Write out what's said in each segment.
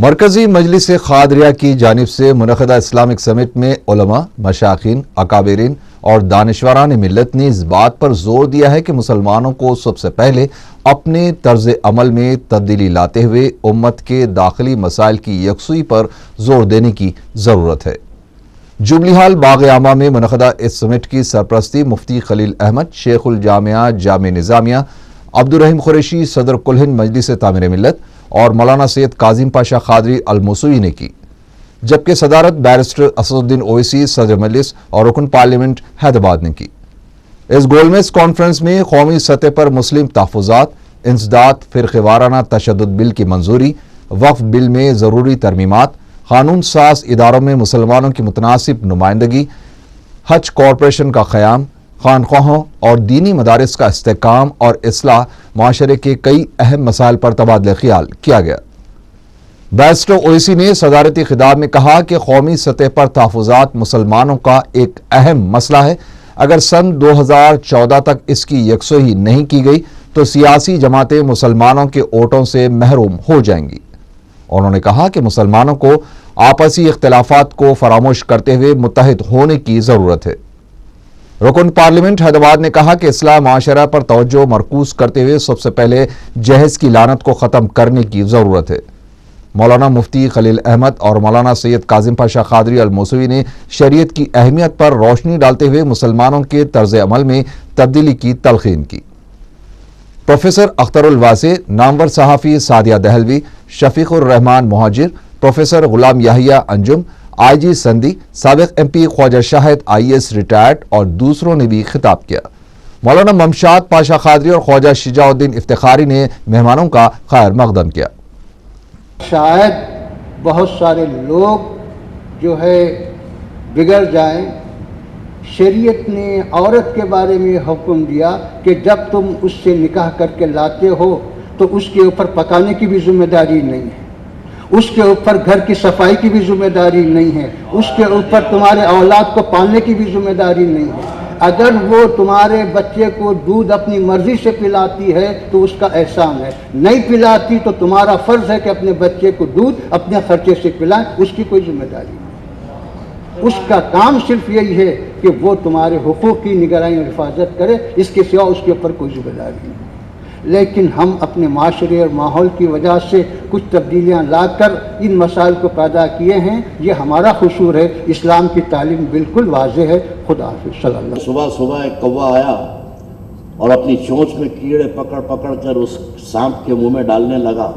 مرکزی مجلس قادریہ کی جانب سے منعقدہ اسلامک سمٹ میں علماء، مشائخین، اکابرین اور دانشوران ملت نے اس بات پر زور دیا ہے کہ مسلمانوں کو سب سے پہلے اپنے طرز عمل میں تبدیلی لاتے ہوئے امت کے داخلی مسائل کی یکسوئی پر زور دینے کی ضرورت ہے۔ جوبلی ہال باغ عامہ میں منعقدہ اس سمٹ کی سرپرستی مفتی خلیل احمد، شیخ الجامعہ جامع نظامیہ عبدالرحیم قریشی، صدر کل ہند مجلس تعمیر ملت اور مولانا سید کاظم پاشا قادری الموسوی نے کی، جبکہ صدارت بیرسٹر اسد الدین اویسی، صدر مجلس اور رکن پارلیمنٹ حیدرآباد نے کی۔ اس گول میز کانفرنس میں قومی سطح پر مسلم تحفظات، انسداد، فرقہ وارانہ تشدد بل کی منظوری، وقف بل میں ضروری ترمیمات، قانون ساز اداروں میں مسلمانوں کی متناسب نمائندگی، حج کارپوریشن کا قیام، خانقاہوں اور دینی مدارس کا استحکام اور اصلاح، معاشرے کے کئی اہم مسائل پر تبادلہ خیال کیا گیا۔ بیرسٹر اویسی نے صدارتی خطاب میں کہا کہ قومی سطح پر تحفظات مسلمانوں کا ایک اہم مسئلہ ہے۔ اگر سن 2014 تک اس کی یکسوئی نہیں کی گئی تو سیاسی جماعتیں مسلمانوں کے ووٹوں سے محروم ہو جائیں گی۔ انہوں نے کہا کہ مسلمانوں کو آپسی اختلافات کو فراموش کرتے ہوئے متحد ہونے کی ضرورت ہے۔ رکن پارلیمنٹ حیدرآباد نے کہا کہ اصلاح معاشرہ پر توجہ مرکوز کرتے ہوئے سب سے پہلے جہیز کی لعنت کو ختم کرنے کی ضرورت ہے۔ مولانا مفتی خلیل احمد اور مولانا سید کاظم پاشا قادری الموسوی نے شریعت کی اہمیت پر روشنی ڈالتے ہوئے مسلمانوں کے طرز عمل میں تبدیلی کی تلقین کی۔ پروفیسر اختر الواسع، نامور صحافی سعدیہ دہلوی، شفیق الرحمان مہاجر، پروفیسر غلام یحییٰ انجم، آئی جی سندھی، سابق ایم پی خواجہ شاہد IAS ریٹائرڈ اور دوسروں نے بھی خطاب کیا۔ مولانا ممشاد پاشا قادری اور خواجہ شجاع الدین افتخاری نے مہمانوں کا خیر مقدم کیا۔ شاید بہت سارے لوگ جو ہے بگڑ جائیں، شریعت نے عورت کے بارے میں حکم دیا کہ جب تم اس سے نکاح کر کے لاتے ہو تو اس کے اوپر پکانے کی بھی ذمہ داری نہیں ہے، اس کے اوپر گھر کی صفائی کی بھی ذمہ داری نہیں ہے، اس کے اوپر تمہارے اولاد کو پالنے کی بھی ذمہ داری نہیں ہے۔ اگر وہ تمہارے بچے کو دودھ اپنی مرضی سے پلاتی ہے تو اس کا احسان ہے، نہیں پلاتی تو تمہارا فرض ہے کہ اپنے بچے کو دودھ اپنے خرچے سے پلائیں، اس کی کوئی ذمہ داری نہیں۔ اس کا کام صرف یہی ہے کہ وہ تمہارے حقوق کی نگرانی اور حفاظت کرے، اس کے سوا اس کے اوپر کوئی ذمہ داری نہیں۔ لیکن ہم اپنے معاشرے اور ماحول کی وجہ سے کچھ تبدیلیاں لا کر ان مسائل کو پیدا کیے ہیں، یہ ہمارا قصور ہے۔ اسلام کی تعلیم بالکل واضح ہے۔ خدا حافظ۔ صلی اللہ۔ صبح ایک کوا آیا اور اپنی چونچ میں کیڑے پکڑ کر اس سانپ کے منہ میں ڈالنے لگا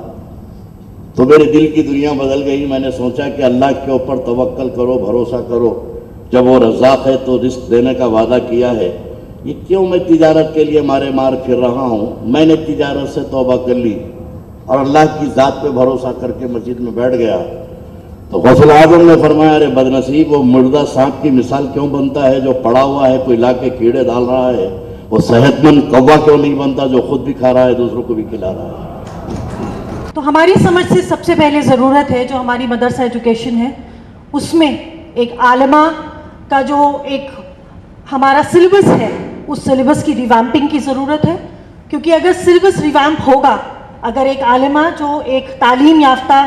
تو میرے دل کی دنیا بدل گئی۔ میں نے سوچا کہ اللہ کے اوپر توکل کرو، بھروسہ کرو، جب وہ رزاق ہے تو رزق دینے کا وعدہ کیا ہے، یہ کیوں میں تجارت کے لیے مار پھر رہا ہوں؟ میں نے تجارت سے توبہ کر لی اور اللہ کی ذات پہ بھروسہ کر کے مسجد میں بیٹھ گیا تو غوث اعظم نے فرمایا، ارے بدنصیب، وہ مردہ سانپ کی مثال کیوں بنتا ہے جو پڑا ہوا ہے، کوئی لا کے کیڑے ڈال رہا ہے؟ وہ صحت مند کوا کیوں نہیں بنتا جو خود بھی کھا رہا ہے، دوسروں کو بھی کھلا رہا ہے؟ تو ہماری سمجھ سے سب سے پہلے ضرورت ہے جو ہماری مدرسہ ایجوکیشن ہے اس میں ایک عالمہ کا جو ایک ہمارا سلیبس ہے، اس سلیبس کی ریویمپنگ کی ضرورت ہے، کیونکہ اگر سلیبس ریویمپ ہوگا، اگر ایک عالمہ جو ایک تعلیم یافتہ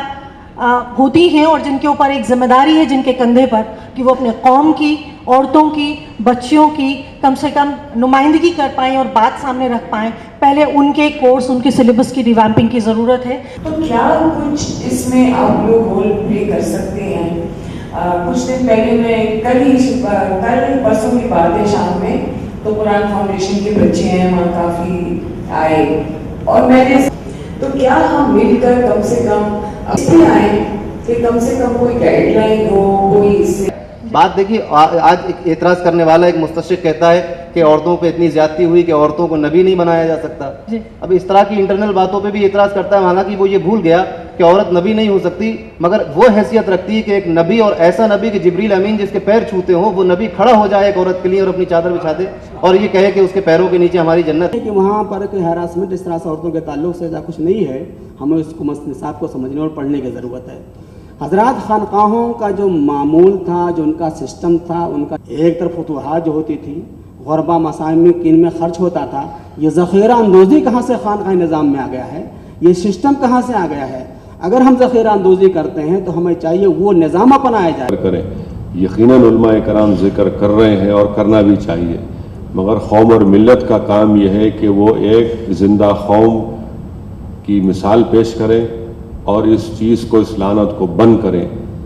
ہوتی ہیں اور جن کے اوپر ایک ذمہ داری ہے جن کے کندھے پر کہ وہ اپنے قوم کی، عورتوں کی، بچیوں کی کم سے کم نمائندگی کر پائیں اور بات سامنے رکھ پائیں، پہلے ان کے کورس، ان کے سلیبس کی ریویمپنگ کی ضرورت ہے۔ تو کیا کچھ اس میں آپ لوگ رول پلے کر سکتے ہیں؟ کچھ دن پہلے میں کل پرسوں کی بات ہے، شام میں تو قرآن فاؤنڈیشن کے بچے ہیں وہاں کافی آئے اور میں نے تو کیا ہم مل کر کم سے کم اس پہ آئیں کہ کم سے کم کوئی گائیڈ لائن ہو، کوئی اس سے بات دیکھیے، آج ایک اعتراض کرنے والا ایک مستشرق کہتا ہے کہ عورتوں پہ اتنی زیادتی ہوئی کہ عورتوں کو نبی نہیں بنایا جا سکتا۔ اب اس طرح کی انٹرنل باتوں پہ بھی اعتراض کرتا ہے، حالانکہ وہ یہ بھول گیا کہ عورت نبی نہیں ہو سکتی، مگر وہ حیثیت رکھتی ہے کہ ایک نبی، اور ایسا نبی کہ جبریل امین جس کے پیر چھوتے ہوں، وہ نبی کھڑا ہو جائے ایک عورت کے لیے اور اپنی چادر بچھا دے اور یہ کہے کہ اس کے پیروں کے نیچے ہماری جنت ہے۔ کہ وہاں پر کوئی ہراسمنٹ اس طرح سے عورتوں کے تعلق سے ایسا کچھ نہیں ہے، ہمیں اس کو نصاب کو سمجھنے اور پڑھنے کی ضرورت ہے۔ حضرات، خانقاہوں کا جو معمول تھا، جو ان کا سسٹم تھا، ان کا ایک طرف فتوحات جو ہوتی تھی، غربہ مساکین میں خرچ ہوتا تھا، یہ ذخیرہ اندوزی کہاں سے خانقاہ نظام میں آ گیا ہے؟ یہ سسٹم کہاں سے آ گیا ہے؟ اگر ہم ذخیرہ اندوزی کرتے ہیں تو ہمیں چاہیے وہ نظام اپنایا جائے. کریں. یقیناً علماء کرام ذکر کر رہے ہیں اور کرنا بھی چاہیے، مگر قوم اور ملت کا کام یہ ہے کہ وہ ایک زندہ قوم کی مثال پیش کریں اور اس چیز کو، اس لعنت کو بند کریں.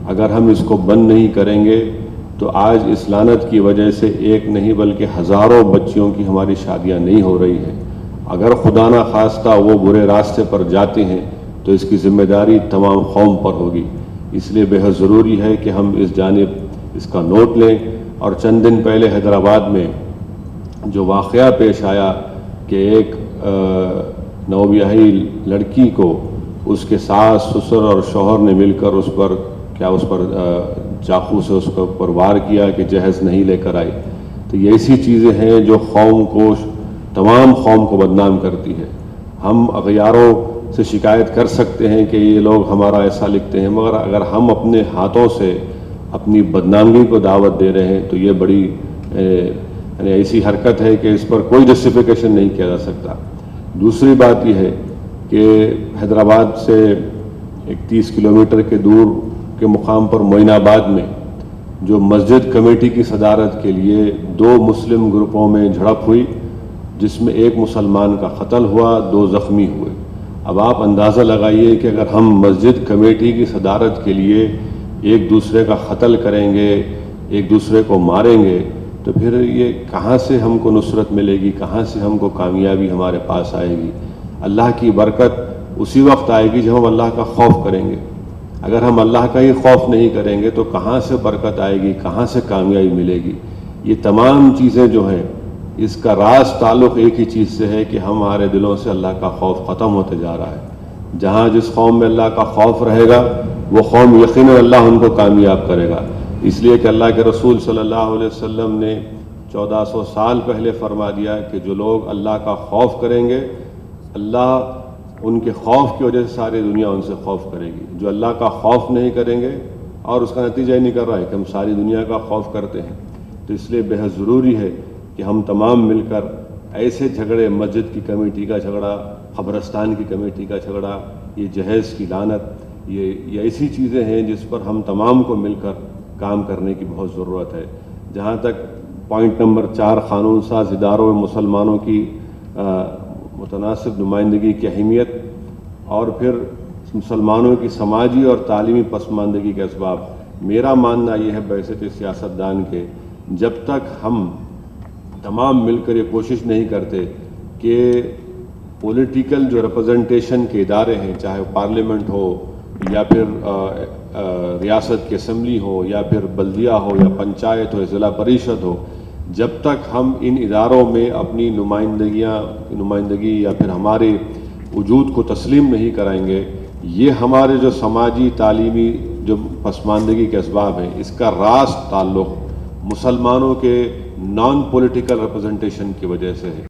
اگر ہم اس کو بند نہیں کریں گے تو آج اس لعنت کی وجہ سے ایک نہیں بلکہ ہزاروں بچیوں کی ہماری شادیاں نہیں ہو رہی ہیں. اگر خدا نہ خواستہ وہ برے راستے پر جاتے ہیں تو اس کی ذمہ داری تمام قوم پر ہوگی. اس لیے بہت ضروری ہے کہ ہم اس جانب اس کا نوٹ لیں. اور چند دن پہلے حیدرآباد میں جو واقعہ پیش آیا کہ ایک نوبیاہی لڑکی کو اس کے ساس، سسر اور شوہر نے مل کر اس پر چاقو سے اس کے اوپر وار کیا کہ جہیز نہیں لے کر آئی. تو یہ ایسی چیزیں ہیں جو قوم کو، تمام قوم کو بدنام کرتی ہے. ہم اغیاروں سے شکایت کر سکتے ہیں کہ یہ لوگ ہمارا ایسا لکھتے ہیں، مگر اگر ہم اپنے ہاتھوں سے اپنی بدنامی کو دعوت دے رہے ہیں تو یہ بڑی یعنی ایسی حرکت ہے کہ اس پر کوئی جسٹیفیکیشن نہیں کیا جا سکتا. دوسری بات یہ ہے کہ حیدرآباد سے ایک 30 کلومیٹر کے دور کے مقام پر معین آباد میں جو مسجد کمیٹی کی صدارت کے لیے 2 مسلم گروپوں میں جھڑپ ہوئی، جس میں ایک مسلمان کا قتل ہوا، 2 زخمی ہوئے. اب آپ اندازہ لگائیے کہ اگر ہم مسجد کمیٹی کی صدارت کے لیے ایک دوسرے کا قتل کریں گے، ایک دوسرے کو ماریں گے، تو پھر یہ کہاں سے ہم کو نصرت ملے گی، کہاں سے ہم کو کامیابی ہمارے پاس آئے گی؟ اللہ کی برکت اسی وقت آئے گی جب ہم اللہ کا خوف کریں گے. اگر ہم اللہ کا ہی خوف نہیں کریں گے تو کہاں سے برکت آئے گی، کہاں سے کامیابی ملے گی؟ یہ تمام چیزیں جو ہیں، اس کا راز تعلق ایک ہی چیز سے ہے کہ ہمارے دلوں سے اللہ کا خوف ختم ہوتے جا رہا ہے. جہاں جس قوم میں اللہ کا خوف رہے گا وہ قوم یقیناً اللہ ان کو کامیاب کرے گا. اس لیے کہ اللہ کے رسول صلی اللہ علیہ وسلم نے 1400 سال پہلے فرما دیا کہ جو لوگ اللہ کا خوف کریں گے، اللہ ان کے خوف کی وجہ سے ساری دنیا ان سے خوف کرے گی. جو اللہ کا خوف نہیں کریں گے، اور اس کا نتیجہ ہی نہیں کر رہا ہے کہ ہم ساری دنیا کا خوف کرتے ہیں. تو اس لیے بہت ضروری ہے کہ ہم تمام مل کر ایسے جھگڑے، مسجد کی کمیٹی کا جھگڑا، قبرستان کی کمیٹی کا جھگڑا، یہ جہیز کی لعنت، یہ ایسی چیزیں ہیں جس پر ہم تمام کو مل کر کام کرنے کی بہت ضرورت ہے. جہاں تک پوائنٹ نمبر 4 قانون ساز اداروں میں مسلمانوں کی متناسب نمائندگی کی اہمیت، اور پھر مسلمانوں کی سماجی اور تعلیمی پسماندگی کے اسباب، میرا ماننا یہ ہے بحیثیت سیاستدان کے، جب تک ہم تمام مل کر یہ کوشش نہیں کرتے کہ پولیٹیکل جو ریپرزنٹیشن کے ادارے ہیں، چاہے پارلیمنٹ ہو یا پھر ریاست کی اسمبلی ہو یا پھر بلدیہ ہو یا پنچایت ہو یا ضلع پریشد ہو، جب تک ہم ان اداروں میں اپنی نمائندگی یا پھر ہمارے وجود کو تسلیم نہیں کریں گے، یہ ہمارے جو سماجی تعلیمی جو پسماندگی کے اسباب ہیں، اس کا راست تعلق مسلمانوں کے نان پولیٹیکل ریپرزنٹیشن کی وجہ سے ہے.